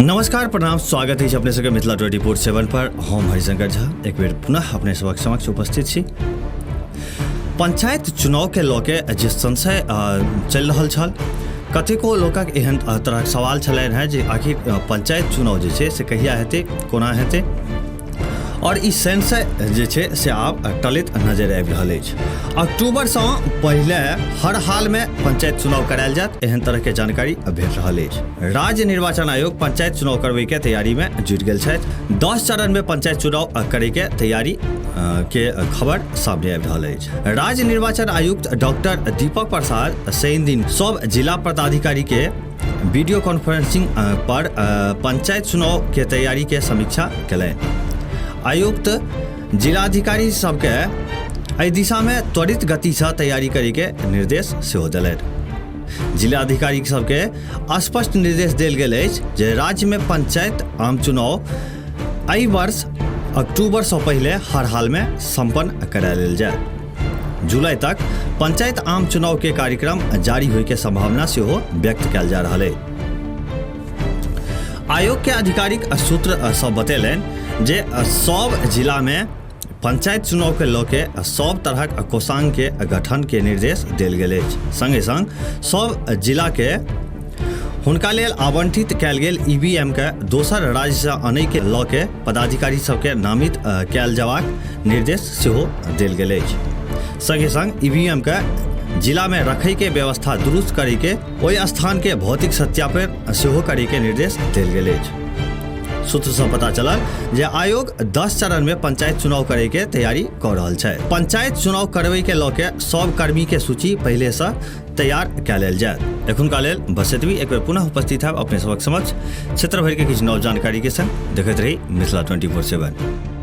नमस्कार प्रणाम स्वागत है अपने सबके मिथिला 24/7 पर हम हरिशंकर झा एक बेर पुनः अपने सबक समक्ष उपस्थित छी। पंचायत चुनाव के लऽ के जे संशय चलि रहल छल, कतेको लोकक एहन तरहक सवाल छलनि हैं जे आखिर पंचायत चुनाव जे छै से कहिया हेतै, कोना हेतै, और ई संशय जे छै से आब टलैत नजर आबि रहल अछि। अक्टूबरसँ पहिले हर हाल में पंचायत चुनाव करायल जायत, एहन तरह के जानकारी भेट रहल अछि। राज्य निर्वाचन आयोग पंचायत चुनाव करबै के तैयारी में जुटि गेल छथि। 10 चरण में पंचायत चुनाव करे के तैयारी के खबर सामने आबि रहल अछि। राज्य निर्वाचन आयुक्त डॉक्टर दीपक प्रसाद शनि दिन सब जिला पदाधिकारी के वीडियो कॉन्फ्रेंसिंग पर पंचायत चुनाव के तैयारी के समीक्षा कयलनि। आयुक्त जिलाधिकारी सबके एहि दिशा में त्वरित गति से तैयारी करे के निर्देश सेहो देलनि। जिलाधिकारी सबके स्पष्ट निर्देश देल गेल अछि जे राज्य में पंचायत आम चुनाव एहि वर्ष अक्टूबर से पहले हर हाल में संपन्न करा लेल जाय। जुलाई तक पंचायत आम चुनाव के कार्यक्रम जारी होय के संभावना सेहो व्यक्त कयल जा रहल अछि। आयोग के आधिकारिक सूत्र सब बतेलनि जे सब जिला में पंचायत चुनाव के लऽ के सब तरहक कोषांग के गठन के निर्देश देल गेल अछि। संगे संग सब जिला के हुनका लेल आवंटित कयल गेल ईवीएम के दोसर राज्य से आनय के लऽ के पदाधिकारी सबके नामित कयल जयबाक निर्देश सेहो देल गेल अछि। संगे संग ईवीएम के जिला में रखै के व्यवस्था दुरुस्त करे के ओहि स्थान के भौतिक सत्यापन सेहो करे के निर्देश देल गेल अछि। सूत्र से पता चलल जे आयोग 10 चरण में पंचायत चुनाव करे के तैयारी कर रहल छै। पंचायत चुनाव करबै के लऽ के सब कर्मी के सूची पहले से तैयार कऽ लेल जायत। एखुनका लेल बस एतबी। एक बेर पुनः उपस्थित है अपने सबक समक्ष क्षेत्र भरि के किछु नव जानकारी के संग। देखैत रही मिथिला 24/7।